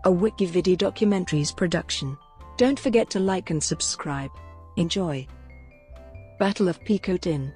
a WikiVidi documentaries production. Don't forget to like and subscribe. Enjoy. Battle of Picotin.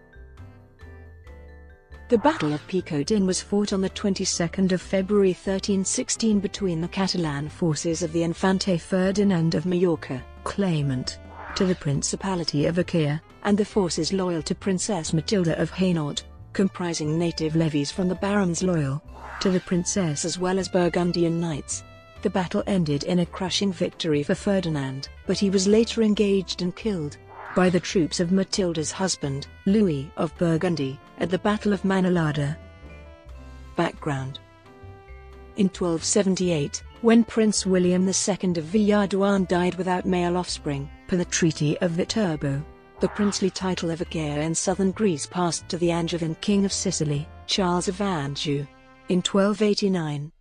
The Battle of Picotin was fought on the 22nd of February 1316 between the Catalan forces of the infante Ferdinand of Majorca, claimant to the Principality of Achaea, and the forces loyal to Princess Matilda of Hainaut, comprising native levies from the barons loyal to the princess as well as Burgundian knights. The battle ended in a crushing victory for Ferdinand, but he was later engaged and killed by the troops of Matilda's husband, Louis of Burgundy, at the Battle of Manolada. Background: in 1278, when Prince William II of Villardouin died without male offspring, per the Treaty of Viterbo, the princely title of Achaea in southern Greece passed to the Angevin king of Sicily, Charles of Anjou. In 1289,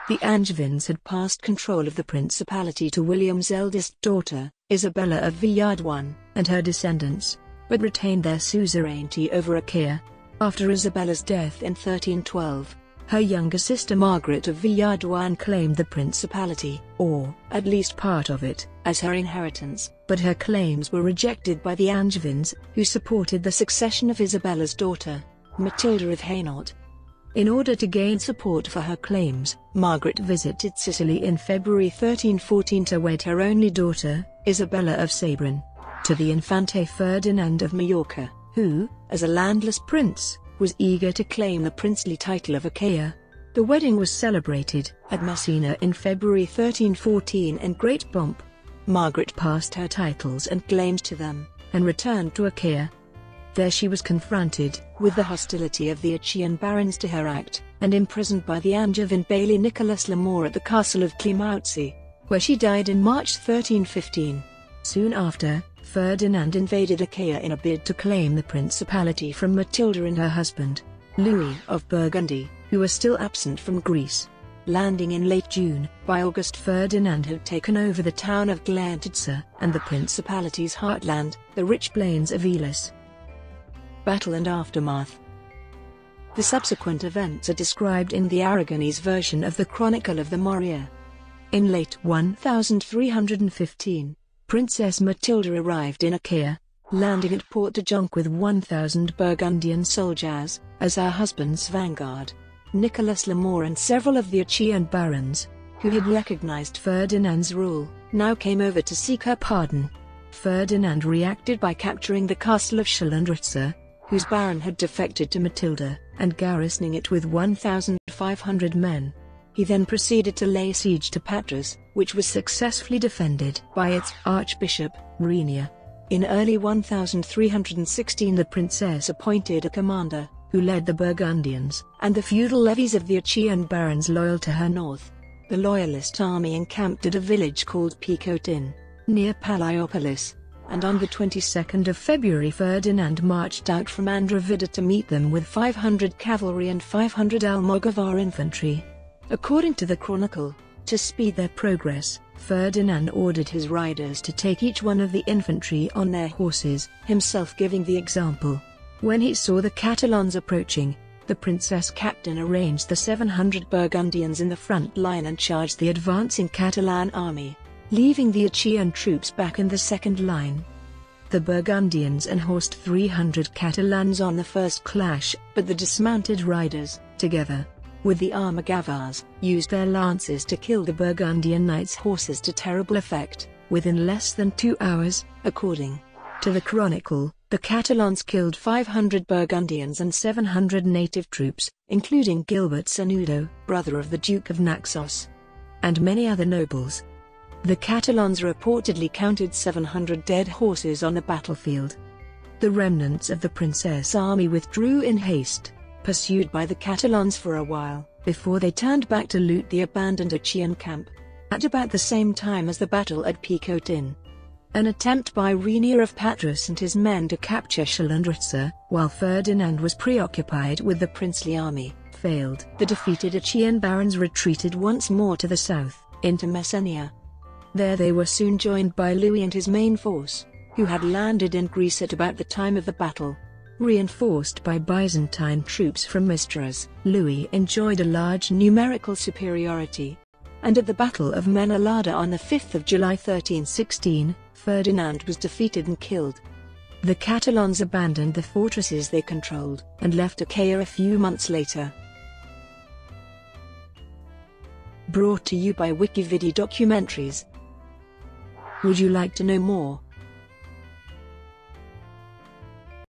the Angevins had passed control of the principality to William's eldest daughter, Isabella of Villardouin, and her descendants, but retained their suzerainty over Achaea. After Isabella's death in 1312, her younger sister Margaret of Villardouin claimed the principality, or at least part of it, as her inheritance, but her claims were rejected by the Angevins, who supported the succession of Isabella's daughter, Matilda of Hainaut. In order to gain support for her claims, Margaret visited Sicily in February 1314 to wed her only daughter, Isabella of Sabran, to the infante Ferdinand of Majorca, who, as a landless prince, was eager to claim the princely title of Achaea. The wedding was celebrated at Messina in February 1314 in great pomp. Margaret passed her titles and claims to them, and returned to Achaea. There she was confronted with the hostility of the Achaean barons to her act, and imprisoned by the Angevin bailey Nicholas Lamore at the castle of Claimant, where she died in March 1315. Soon after, Ferdinand invaded Achaea in a bid to claim the principality from Matilda and her husband, Louis of Burgundy, who was still absent from Greece. Landing in late June, by August Ferdinand had taken over the town of Glantitsa and the principality's heartland, the rich plains of Elis. Battle and aftermath. The subsequent events are described in the Aragonese version of the Chronicle of the Morea. In late 1315, Princess Matilda arrived in Achaea, landing at Port de Jonc with 1,000 Burgundian soldiers, as her husband's vanguard. Nicholas Lamore and several of the Achaean barons, who had recognized Ferdinand's rule, now came over to seek her pardon. Ferdinand reacted by capturing the castle of Shalandritsa, whose baron had defected to Matilda, and garrisoning it with 1,500 men. He then proceeded to lay siege to Patras, which was successfully defended by its archbishop, Renier. In early 1316 the princess appointed a commander, who led the Burgundians and the feudal levies of the Achaean barons loyal to her north. The loyalist army encamped at a village called Picotin, near Paliopolis, and on the 22nd of February Ferdinand marched out from Andravida to meet them with 500 cavalry and 500 Almogavar infantry. According to the chronicle, to speed their progress, Ferdinand ordered his riders to take each one of the infantry on their horses, himself giving the example. When he saw the Catalans approaching, the princess captain arranged the 700 Burgundians in the front line and charged the advancing Catalan army, leaving the Achaean troops back in the second line. The Burgundians unhorsed 300 Catalans on the first clash, but the dismounted riders, together with the Almogavars, used their lances to kill the Burgundian knights' horses to terrible effect. Within less than 2 hours, according to the chronicle, the Catalans killed 500 Burgundians and 700 native troops, including Gilbert Sanudo, brother of the Duke of Naxos, and many other nobles. The Catalans reportedly counted 700 dead horses on the battlefield. The remnants of the princess' army withdrew in haste, pursued by the Catalans for a while, before they turned back to loot the abandoned Achaean camp. At about the same time as the battle at Picotin, an attempt by Renier of Patras and his men to capture Shalandritsa, while Ferdinand was preoccupied with the princely army, failed. The defeated Achaean barons retreated once more to the south, into Messenia. There they were soon joined by Louis and his main force, who had landed in Greece at about the time of the battle. Reinforced by Byzantine troops from Mistras, Louis enjoyed a large numerical superiority. and at the Battle of Manolada on 5 July 1316, Ferdinand was defeated and killed. The Catalans abandoned the fortresses they controlled, and left Achaea a few months later. Brought to you by WikiVidi Documentaries. Would you like to know more?